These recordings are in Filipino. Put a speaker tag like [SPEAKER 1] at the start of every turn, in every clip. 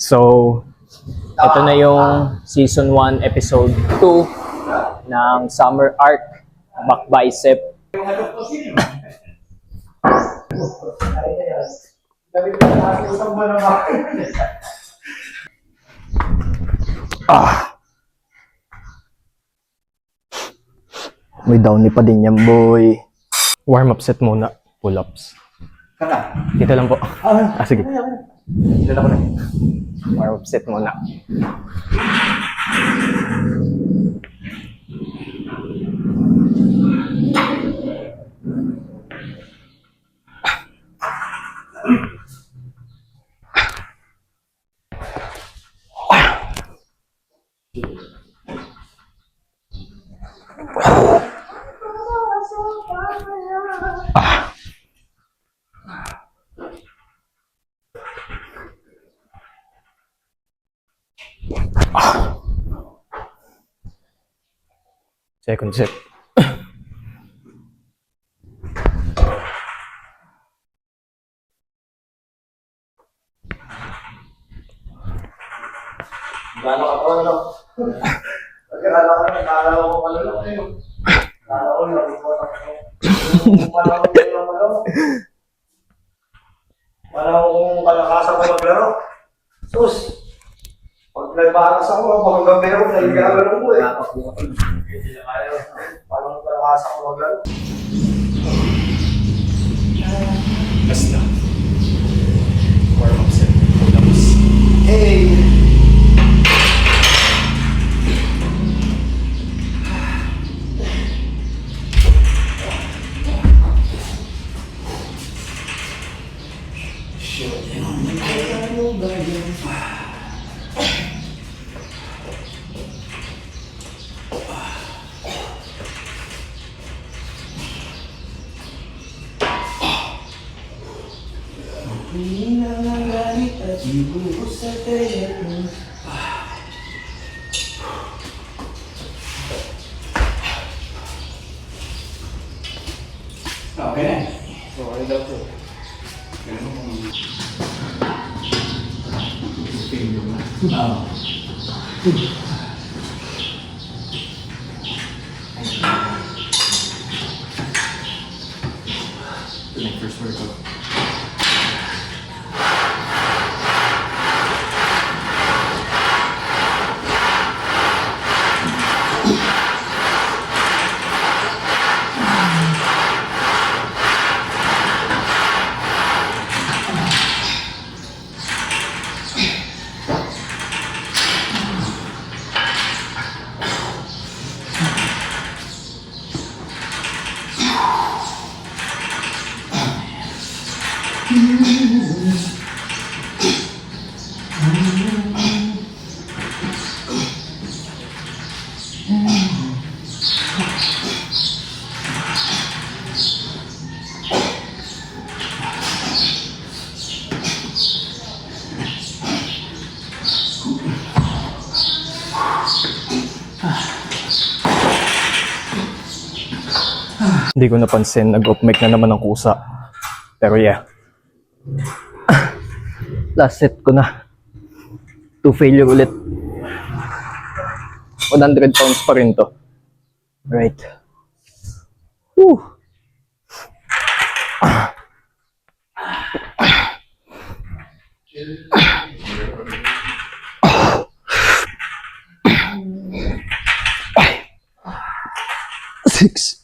[SPEAKER 1] So, ito na yung Season 1, Episode 2 ng Summer Arc, Back Bicep. May downy pa din yan, boy. Warm-up set muna. Pull-ups. Dito lang po. Sige. Dito ako na. Warm-up set muna. Second set.
[SPEAKER 2] Gano'n ka po, ano? Pagkakala ko na, nakakala ko pala lang kayo. Nakakala ko, nakikot ako. Parang ko yung malong. Parang kung kalakasan ko maglaro. Sus! Pag nagbaras ako, pag gambero, nagigagano ko eh. Parang kalakasan ko maglaro.
[SPEAKER 1] Basta. Warm-up set. Pull-ups.
[SPEAKER 2] Hey! Hinang ang galit at ibuhos sa telepono. Okay na. Okay daw po.
[SPEAKER 1] First workout. Hindi ko napansin, nag-off mic na naman ang kusa. Pero yeah. Last set ko na. 2 failure ulit. 100 pounds pa rin to. Right. Woo! Six.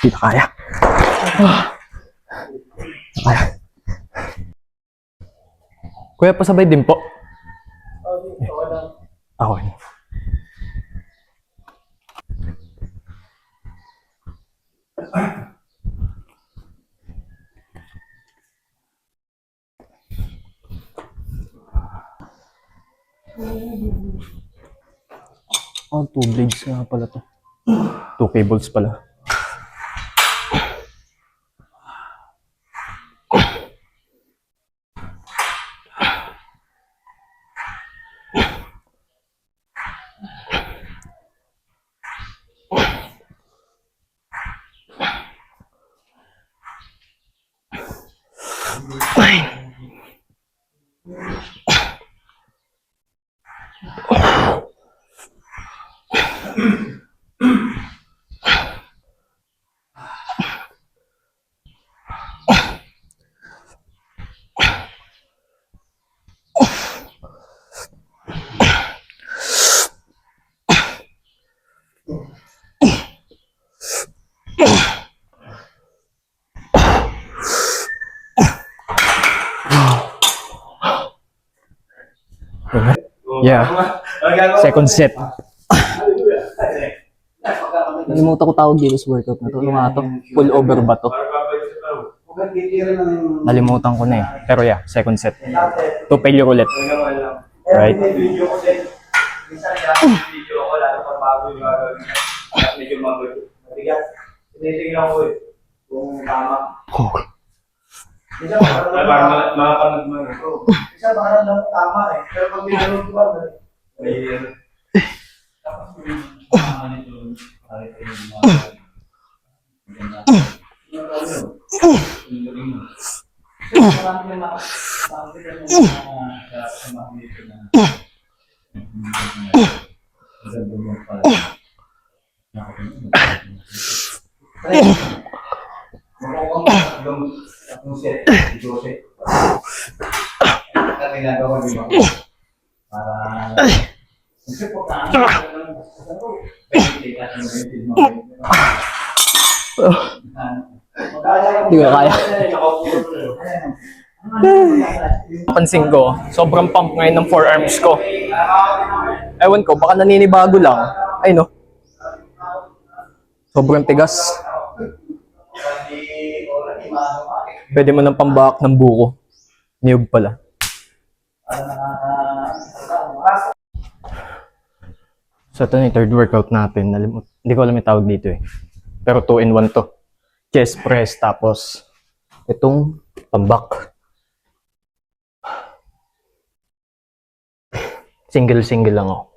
[SPEAKER 1] Hindi na kaya. Kaya. Kuya, pasabay din po. Ako. Oh, 2 blades nga pala to. 2 cables pala. Yeah. Second set. Nalimutan ko tawag dito sa workout na to. Ano nga to? Pull over ba to? Nalimutan ko na eh. Pero yeah, second set. To failure ulit. Right?
[SPEAKER 2] Video ko din. Minsan video ko, lalo pag bago yung gagawin. Medyo mabigat. Tinitingnan ko eh. Kung tama. Minsan parang makapanood mo. Minsan parang lang tama eh. Pero pag binanood ko ba, may tapos may
[SPEAKER 1] Hindi ko kaya. Pansin ko, sobrang pump ngayon ng forearms ko. Ewan ko, baka naninibago lang. Ay no. Sobrang tigas. Pwede mo ng pambak ng buko. Niyog pala. So ito na yung third workout natin. Hindi ko alam yung tawag dito eh. Pero 2-in-1 to. Chest press tapos itong pambak. Single lang ako.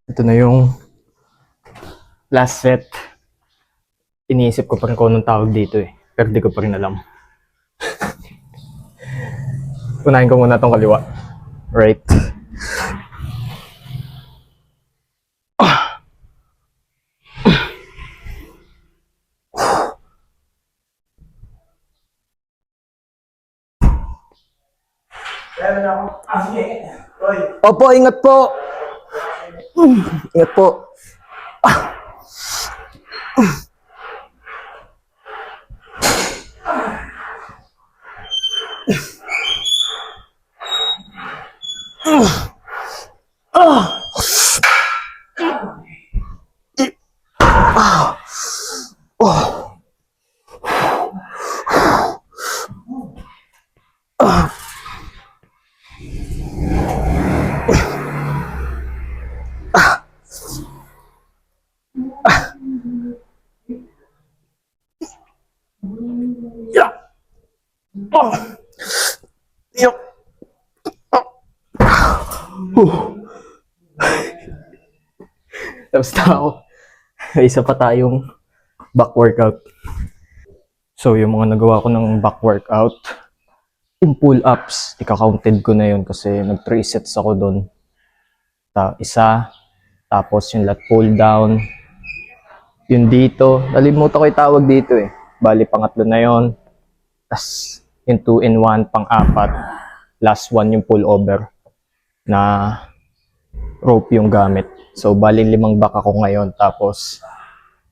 [SPEAKER 1] Ito na yung last set. Iniisip ko pa rin kung anong tawag dito eh. Pero di ko pa rin alam. Unahin ko muna itong kaliwa. Right. Opo, ingat po. Ingat po. Tapos na ako. Isa pa tayong back workout. So, yung mga nagawa ko ng back workout, yung pull-ups, ika-counted ko na yun kasi nag-3 sets ako doon. Isa, tapos yung lat pull down, yung dito, nalimutan ko yung tawag dito eh. Bali, pangatlo na yon. Tapos, yung 2-in-1, pang-apat. Last one yung pull over na rope yung gamit. So, bali 5 back ako ngayon. Tapos,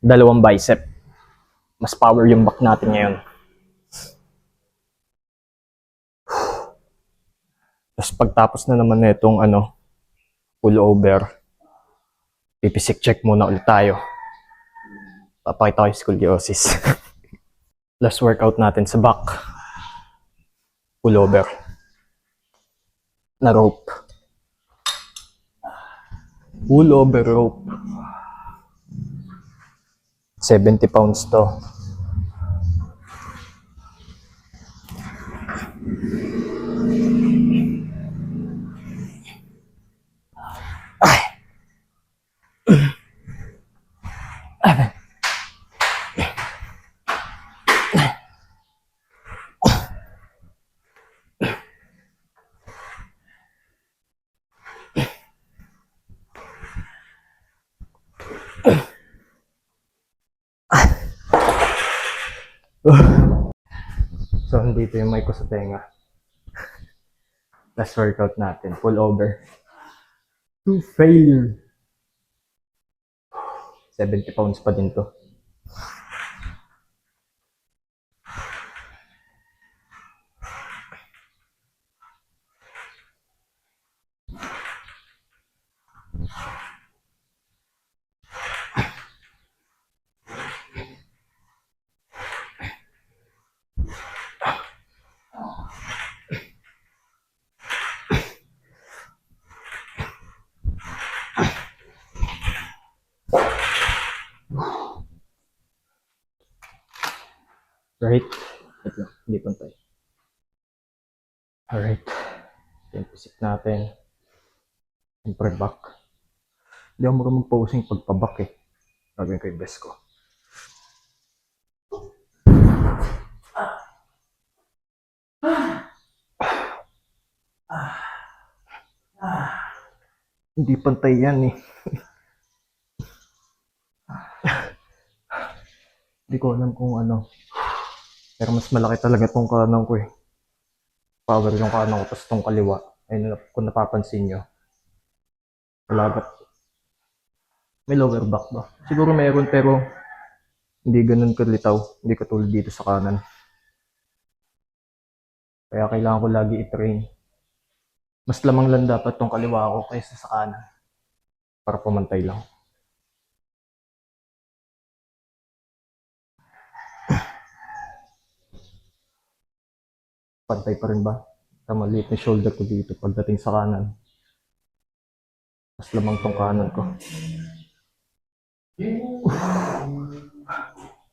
[SPEAKER 1] 2 bicep. Mas power yung back natin ngayon. Tapos, pagtapos na naman na itong pull over, pipisik check muna ulit tayo. Papakita ko yung scoliosis. Last workout natin sa back. Pull over. Na rope. Pull over rope. 70 pounds to. So, dito yung mic ko sa tenga. Last workout natin. Pull over. To failure. 70 pounds pa din to. Right? Wait lang, hindi pantay. Alright. Yung pisik natin. Siyempre back. Hindi ako marunong posing pagpaback eh. Gagawin ko yung best ko. Hindi pantay yan eh. Hindi ko alam kung ano. Pero mas malaki talaga tong kanan ko eh. Power yung kanan ko, tapos tong kaliwa. Ayun, kung napapansin nyo. Malagat. May lower back ba? Siguro meron pero hindi ganun kalitaw. Hindi katulad dito sa kanan. Kaya kailangan ko lagi i-train. Mas lamang lang dapat tong kaliwa ko kaysa sa kanan. Para pumantay lang. Pantay pa rin ba? Maliit na shoulder ko dito pagdating sa kanan. Mas lamang tong kanan ko.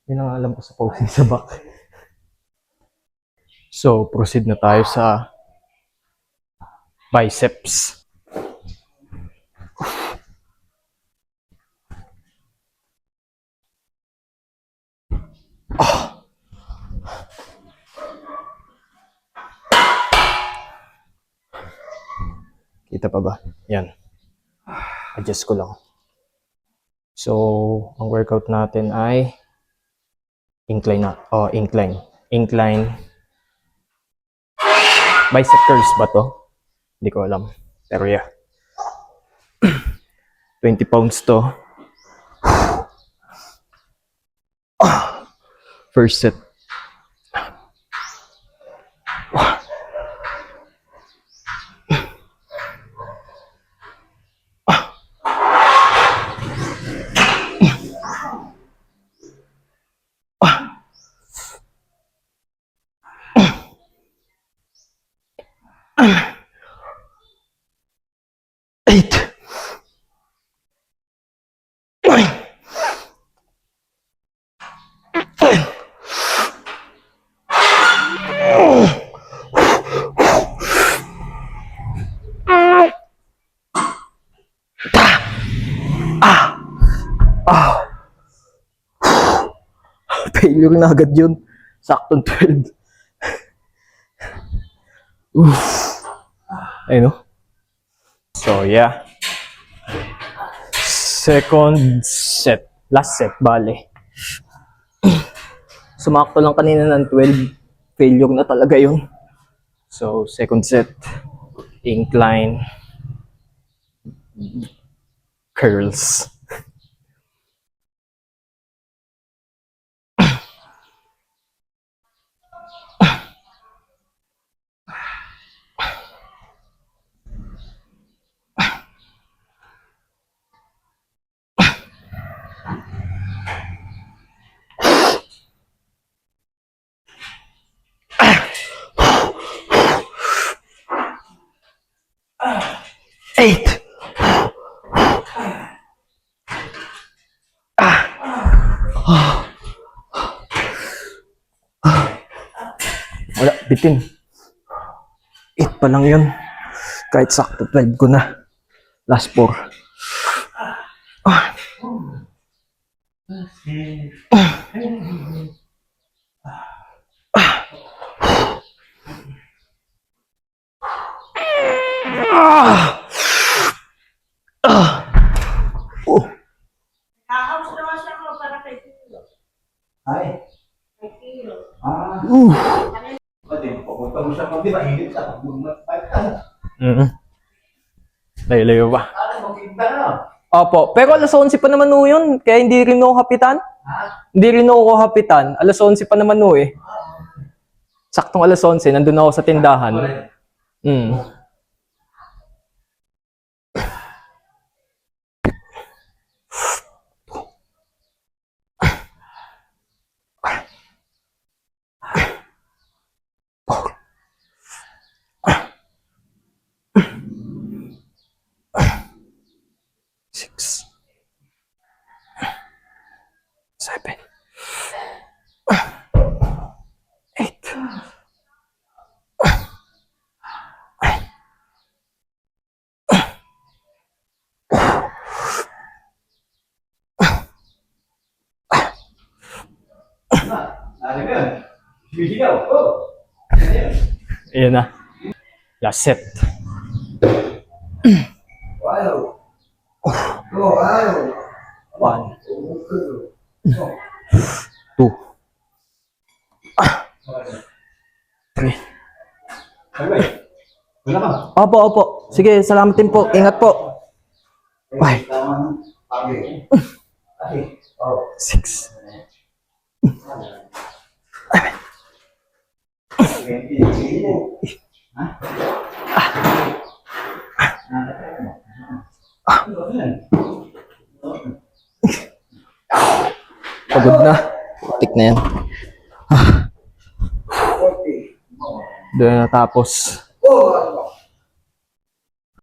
[SPEAKER 1] Yan ang alam ko sa posing sa back. So, proceed na tayo sa biceps. Kita pa ba? Yan. Adjust ko lang. So, ang workout natin ay incline na. Oh, incline. Incline. Bicep curls ba to? Hindi ko alam. Pero yeah. 20 pounds to. First set. Eight. failure na agad yun. Saktong 12. Oof. Ayun, no? So, yeah. Second set. Last set, bale. Sumakto lang kanina ng 12. Failure na talaga yun. So, second set. Incline. Curls. Eight. Wala, bitin. 8 pa lang yun. Kahit sakto 12 ko na. Last 4.
[SPEAKER 3] Kakao naman siya ako para kay Tilo.
[SPEAKER 2] Ay.
[SPEAKER 3] Kay Tilo.
[SPEAKER 2] Pwede, pupunta mo siya pag di ba, init sa pag-5 ka.
[SPEAKER 1] Layo-layo pa.
[SPEAKER 2] Magkita na.
[SPEAKER 1] Opo, pero alas 11 pa naman ho yun. Kaya hindi rin ako kapitan. Hindi rin ako kapitan. Alas 11 pa naman ho eh. Saktong alas 11, nandun ako sa tindahan. Six. 7. 8.
[SPEAKER 2] Ano yun? Bihinaw.
[SPEAKER 1] Ayan na. Last set.
[SPEAKER 2] Wow. Wow.
[SPEAKER 1] 1. 2. 3.
[SPEAKER 2] Wala ka.
[SPEAKER 1] Opo, opo. Sige, salamat din po. Ingat po. 5. 6.
[SPEAKER 2] 20.
[SPEAKER 1] Pagod na. Tik na yan. Doon na natapos.